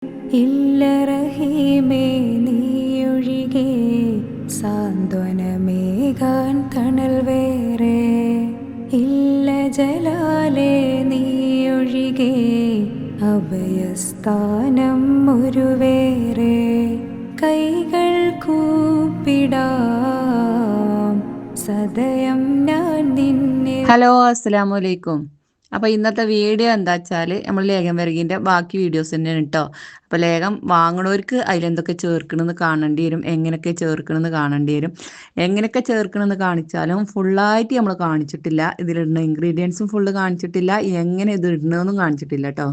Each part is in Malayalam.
ഇല്ല റഹീമേ നീയൊഴികെ സാന്ത്വനമേകാൻ തണൽ വേറെ ഇല്ല ജലാലേ നീയൊഴികെ അഭയസ്ഥാനം ഒരു വേറെ കൈകൾ കൂപ്പിടാം സദയം ഞാൻ നിന്നെ. ഹലോ, അസ്സലാമു അലൈക്കും. അപ്പോൾ ഇന്നത്തെ വീഡിയോ എന്താ വെച്ചാൽ നമ്മൾ ലേഖം വിറകിൻ്റെ ബാക്കി വീഡിയോസ് തന്നെയാണ് കേട്ടോ. അപ്പോൾ ലേഖം വാങ്ങണവർക്ക് അതിലെന്തൊക്കെ ചേർക്കണമെന്ന് കാണേണ്ടി വരും, എങ്ങനെയൊക്കെ ചേർക്കണമെന്ന് കാണേണ്ടി വരും. എങ്ങനെയൊക്കെ ചേർക്കണമെന്ന് കാണിച്ചാലും ഫുള്ളായിട്ട് നമ്മൾ കാണിച്ചിട്ടില്ല. ഇതിലിടുന്ന ഇൻഗ്രീഡിയൻസും ഫുള്ള് കാണിച്ചിട്ടില്ല, എങ്ങനെ ഇത് ഇടണമെന്നും കാണിച്ചിട്ടില്ല കേട്ടോ.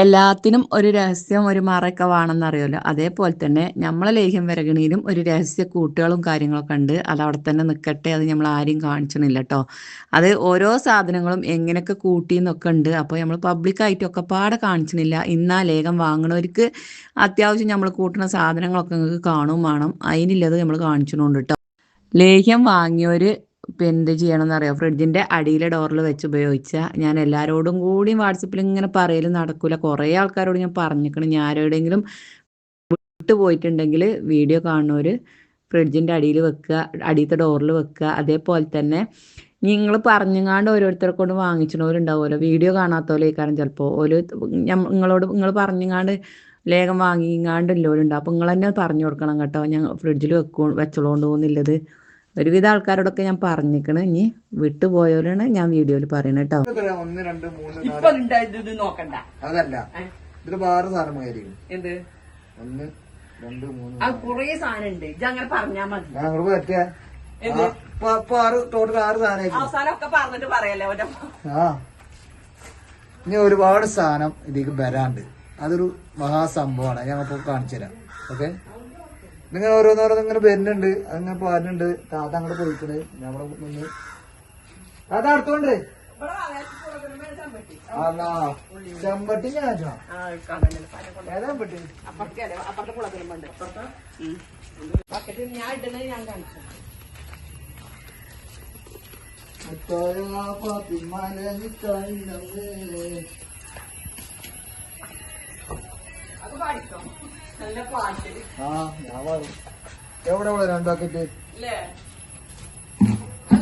എല്ലാത്തിനും ഒരു രഹസ്യം, ഒരു മറയൊക്കെ വേണമെന്നറിയാമല്ലോ. അതേപോലെ തന്നെ നമ്മളെ ലേഹ്യം വിറകണിയിലും ഒരു രഹസ്യ കൂട്ടുകളും കാര്യങ്ങളൊക്കെ ഉണ്ട്. അത് അവിടെ തന്നെ നിൽക്കട്ടെ, അത് നമ്മൾ ആരെയും കാണിച്ചണില്ല കേട്ടോ. അത് ഓരോ സാധനങ്ങളും എങ്ങനെയൊക്കെ കൂട്ടിയെന്നൊക്കെ ഉണ്ട്. അപ്പോൾ നമ്മൾ പബ്ലിക്കായിട്ടൊക്കെ പാടെ കാണിച്ചണില്ല. ഇന്നാ ലേഖം വാങ്ങണവർക്ക് അത്യാവശ്യം നമ്മൾ കൂട്ടുന്ന സാധനങ്ങളൊക്കെ നിങ്ങൾക്ക് കാണും വേണം. അതിനില്ലത് നമ്മൾ കാണിച്ചിട്ടുണ്ട് കേട്ടോ. ലേഹ്യം വാങ്ങിയവർ എന്ത് ചെയ്യണമെന്ന് അറിയാം, ഫ്രിഡ്ജിൻ്റെ അടിയിലെ ഡോറിൽ വെച്ച് ഉപയോഗിച്ചാൽ. ഞാൻ എല്ലാവരോടും കൂടി വാട്സപ്പിൽ ഇങ്ങനെ പറയലും നടക്കില്ല. കുറേ ആൾക്കാരോട് ഞാൻ പറഞ്ഞിരിക്കണം, ഞാൻ ആരോടെങ്കിലും വിട്ടു പോയിട്ടുണ്ടെങ്കിൽ വീഡിയോ കാണുന്നവർ ഫ്രിഡ്ജിൻ്റെ അടിയിൽ വെക്കുക, അടിയത്തെ ഡോറിൽ വെക്കുക. അതേപോലെ തന്നെ നിങ്ങൾ പറഞ്ഞങ്ങാണ്ട് ഓരോരുത്തരെ കൊണ്ട് വാങ്ങിച്ചവരുണ്ടാവുമല്ലോ, വീഡിയോ കാണാത്തവരേക്കാരം ചിലപ്പോൾ നിങ്ങൾ പറഞ്ഞങ്ങാണ്ട് ലേഖം വാങ്ങിങ്ങാണ്ടില്ലോരുണ്ട്. അപ്പോൾ നിങ്ങൾ തന്നെ പറഞ്ഞു കൊടുക്കണം കേട്ടോ, ഞാൻ ഫ്രിഡ്ജിൽ വെച്ചോളോണ്ടോന്നില്ലത്. ഒരുവിധ ആൾക്കാരോടൊക്കെ ഞാൻ പറഞ്ഞിരിക്കണ്. ഇനി വിട്ടുപോയവരാണ് ഞാൻ വീഡിയോയിൽ പറയുന്നത് കേട്ടോ. 1 2 3 നോക്കണ്ട, അതല്ല ഇതില് വേറെ സാധനം എന്ത് 1 2 3 കൊറേ സാധനം ഉണ്ട്. ഇത് അങ്ങനെ പറഞ്ഞാ മതി. ടോട്ടൽ 6 സാധനം അവസാനമൊക്കെ പറഞ്ഞിട്ട് പറയല്ലേ. ഇനി ഒരുപാട് സാധനം ഇതിലേക്ക് വരാണ്ട്. അതൊരു മഹാസംഭവമാണ്. ഞങ്ങൾക്ക് കാണിച്ചു തരാം. ഓക്കെ, നിങ്ങൾ ഓരോന്നോരോന്ന് ഇങ്ങനെ വരുന്നുണ്ട്, അങ്ങനെ പാടുന്നുണ്ട്. താത്ത അങ്ങോട്ട് പോയിട്ടുണ്ട്, ഞമ്മടെ മുന്നിൽ താത്ത അടുത്തോണ്ട് ചെമ്പട്ടി ഞാൻ ഏതാ ചെമ്പട്ടി? ഞാൻ പാടും. എവിടെ രണ്ടാക്കിട്ട്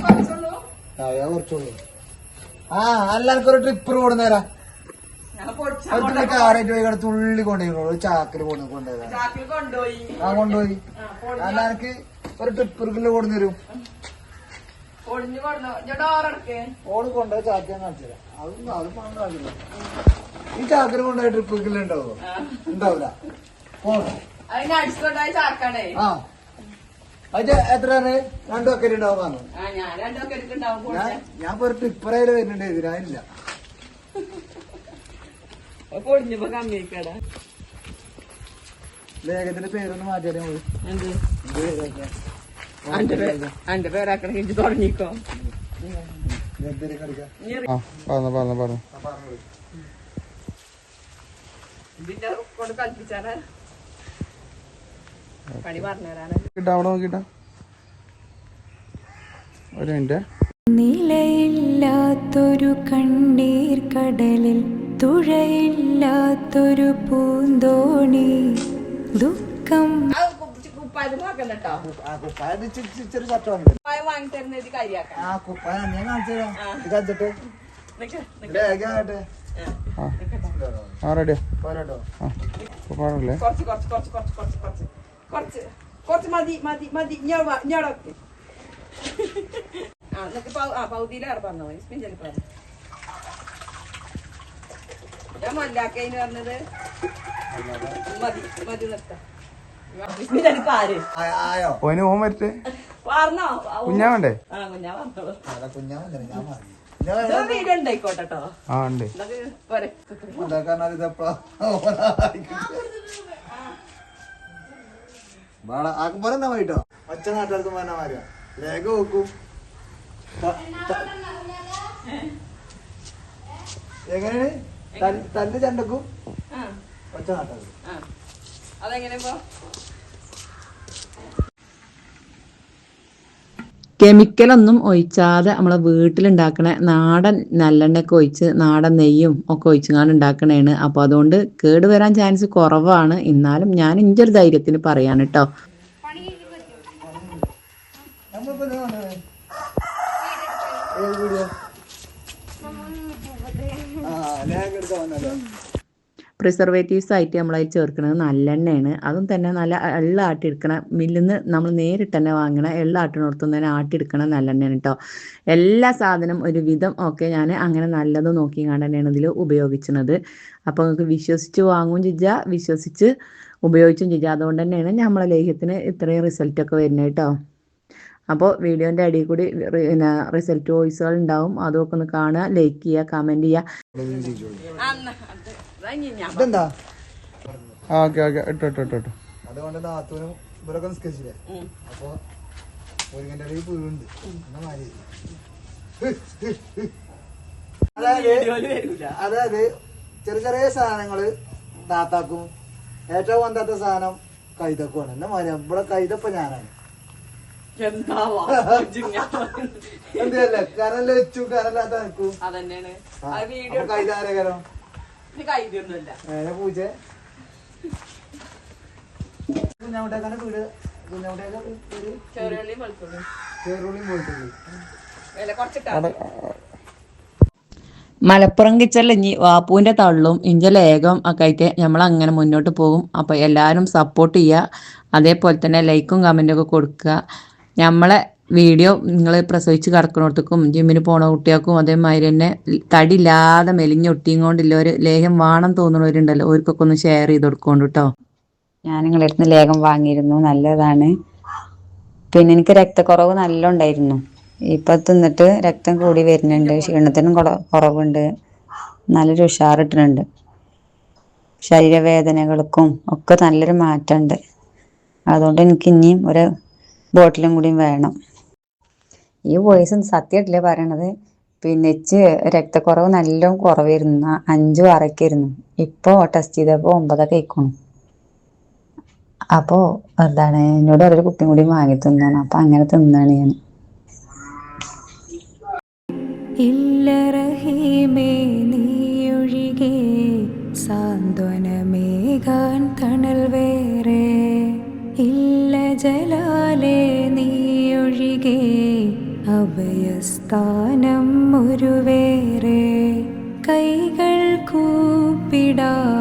കുറച്ചുള്ളൂ. എല്ലാവർക്കും ഒരു ട്രിപ്പർ കൊടുന്നേരാ. ആറായിട്ട് പോയി തുള്ളി കൊണ്ടുപോയി ചാക്കില് കൊണ്ടുപോയി കൊണ്ടുപോയി. എല്ലാവർക്കും ഒരു ട്രിപ്പറില് കൊടുന്നേരും. ഓട് കൊണ്ടുപോയി ചാക്കി ഞാൻ കാണിച്ചു തരാം. അത് പണം കാണില്ല. ഈ ചാക്കിന് കൊണ്ടുപോയി ട്രിപ്പറിൽ ഉണ്ടാവോ? ഉണ്ടാവില്ല. ആ അത് എത്ര 2 ബക്കറ്റ് ഉണ്ടാവും. ഞാൻ ഒരു ട്രിപ്പറയില് വരുന്നുണ്ട്, എതിരായില്ല. ലേഖത്തിന്റെ പേരൊന്ന് മാറ്റിയാലേ മതി. എന്റെ പേരാക്കണ തുടങ്ങിക്കോ. ഇതിന്റെ കൊണ്ട് കൽപ്പിച്ചാണ് പണി പറഞ്ഞുതരാണ്. അവിടെ നോക്കിട്ടാ ഒരു മിനിറ്റ്. നിലയില്ലാത്തൊരു കണ്ണീർ കടലിൽ തുഴയില്ലാത്തൊരു പൂന്തോണി ദുഃഖം. വാങ്ങിത്തരുന്നത് കാര്യാക്കാം. കുറച്ച് മതി മതി മതി. ഇഞ്ഞോടൊക്കെ പൗതിയിലേറെ പറഞ്ഞോ. ഞാൻ മല്ലാക്കൈന് പറഞ്ഞത് മതി മതി നിർത്താം. കുഞ്ഞാവണ്ടേ? വീഡിയോ ഉണ്ടായിക്കോട്ടെട്ടോ. ആക്കുമ്പോലെന്നാ പോയിട്ടോ. ഒച്ച നാട്ടുകാർക്ക് പറഞ്ഞാ മാറിയ ലേഖ നോക്കും. എങ്ങനെയാണ് തല്ല് ചണ്ടക്കും ഒച്ച നാട്ടുകാർക്ക്. അതെങ്ങനെ കെമിക്കലൊന്നും ഒഴിച്ചാതെ നമ്മളെ വീട്ടിലുണ്ടാക്കണ നാടൻ നല്ലെണ്ണയൊക്കെ ഒഴിച്ച് നാടൻ നെയ്യും ഒക്കെ ഒഴിച്ചുകൊണ്ട് ഉണ്ടാക്കണേണ്. അപ്പോൾ അതുകൊണ്ട് കേട് വരാൻ ചാൻസ് കുറവാണ്. എന്നാലും ഞാൻ ഇൻ്റെ ഒരു ധൈര്യത്തിന് പറയാണ് കേട്ടോ. പ്രിസർവേറ്റീവ്സ് ആയിട്ട് നമ്മളതിൽ ചേർക്കുന്നത് നല്ലെണ്ണയാണ്. അതും തന്നെ നല്ല എള്ള ആട്ടിയെടുക്കണ മില്ലിൽ നിന്ന് നമ്മൾ നേരിട്ട് തന്നെ വാങ്ങണ എള്ള ആട്ടിനോടത്തും തന്നെ ആട്ടിയെടുക്കണ നല്ലെണ്ണയാണ് കേട്ടോ. എല്ലാ സാധനം ഒരു വിധം ഒക്കെ ഞാൻ അങ്ങനെ നല്ലത് നോക്കി കണ്ട് തന്നെയാണ് ഇതിൽ ഉപയോഗിക്കുന്നത്. അപ്പോൾ നിങ്ങൾക്ക് വിശ്വസിച്ച് വാങ്ങുകയും ചെയ്യാം, വിശ്വസിച്ച് ഉപയോഗിച്ചും ചെയ്യാം. അതുകൊണ്ട് തന്നെയാണ് നമ്മളെ ലേഹ്യത്തിന് ഇത്രയും റിസൾട്ടൊക്കെ വരുന്നത് കേട്ടോ. അപ്പോൾ വീഡിയോൻ്റെ അടിയിൽ കൂടി പിന്നെ റിസൾട്ട് വോയിസുകൾ ഉണ്ടാവും. അതൊക്കെ ഒന്ന് കാണുക, ലൈക്ക് ചെയ്യുക, കമൻറ്റ് ചെയ്യുക. ഇതെന്താ? ഓക്കെ ഇട്ടോ. അതുകൊണ്ട് നാത്തൂനും ഇവരൊക്കെ നിസ്കരിച്ചില്ലേ? അപ്പൊ മുരിങ്ങന്റെ ഇടയിൽ പുഴുണ്ട്. അതായത് ചെറിയ ചെറിയ സാധനങ്ങള് താത്താക്കും ഏറ്റവും വന്നാത്ത സാധനം കൈതക്കുമാണ്. എന്നെ മാറി ഇവിടെ കൈതപ്പ ഞാനാണ്. എന്തല്ലേ കരല്ല വെച്ചു കരല്ലാത്ത നിൽക്കും. കൈതാരകരോ പൂച്ച കുഞ്ഞാവിട്ടേക്കാണ് വീട്. കുഞ്ഞാവിട്ടേക്ക് ചെറുള്ളിയും പോയിട്ടുള്ളൂ. മലപ്പുറം കിച്ചണിൽ ഇനി വാപ്പൂൻ്റെ തള്ളും ഇഞ്ച ലേഖം ഒക്കെ ആയിട്ട് നമ്മൾ അങ്ങനെ മുന്നോട്ട് പോകും. അപ്പോൾ എല്ലാവരും സപ്പോർട്ട് ചെയ്യുക. അതേപോലെ തന്നെ ലൈക്കും കമൻറ്റും ഒക്കെ കൊടുക്കുക. നമ്മളെ വീഡിയോ നിങ്ങൾ പ്രസവിച്ച് കിടക്കുന്നിടത്തേക്കും ജിമ്മിന് പോണ കുട്ടികൾക്കും അതേമാതിരി തന്നെ തടിയില്ലാതെ മെലിഞ്ഞൊട്ടിയും കൊണ്ടില്ല ഒരു ലേഹം വേണം തോന്നുന്നവരുണ്ടല്ലോ, അവർക്കൊക്കെ ഒന്ന് ഷെയർ ചെയ്ത് കൊടുക്കൊണ്ട് കേട്ടോ. ഞാൻ നിങ്ങളുടെ അടുത്ത് ലേഖം വാങ്ങിയിരുന്നു, നല്ലതാണ്. പിന്നെ എനിക്ക് രക്തക്കുറവ് നല്ല ഉണ്ടായിരുന്നു. ഇപ്പൊ തിന്നിട്ട് രക്തം കൂടി വരുന്നുണ്ട്, ക്ഷീണത്തിനും കുറവുണ്ട്, നല്ലൊരു ഉഷാറിട്ടുന്നുണ്ട്. ശരീരവേദനകൾക്കും ഒക്കെ നല്ലൊരു മാറ്റമുണ്ട്. അതുകൊണ്ട് എനിക്ക് ഇനിയും ഒരു ബോട്ടിലും കൂടിയും വേണം. ഈ വോയിസ് സത്യമായിട്ടില്ലേ പറയണത്. പിന്നെ രക്തക്കുറവ് നല്ല കുറവായിരുന്നു, 5 6 ഇപ്പോൾ ടെസ്റ്റ് ചെയ്തപ്പോൾ 9 ആയിക്കണം. അപ്പോൾ എന്താണ് എന്നോട് ഒരു കുപ്പിയും കൂടി വാങ്ങി തിന്നാണ്. അപ്പം അങ്ങനെ തിന്നാണ് ഞാൻ. ഇല്ല റഹീമേ നീയൊഴികെ സാന്ത്വനമേകാൻ തണൽ വേറെ. ഇല്ല ജലാലേ നീയൊഴികെ അഭയസ്ഥാനം ഒരു വേറെ. കൈകൾ കൂപ്പിടാം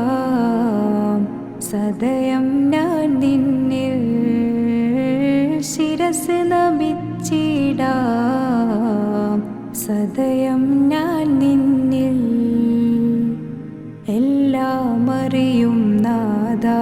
സദയം ഞാൻ നിന്നിൽ, ശിരസ് നമിച്ചിടാം സദയം ഞാൻ നിന്നിൽ. എല്ലാം അറിയും നാദാ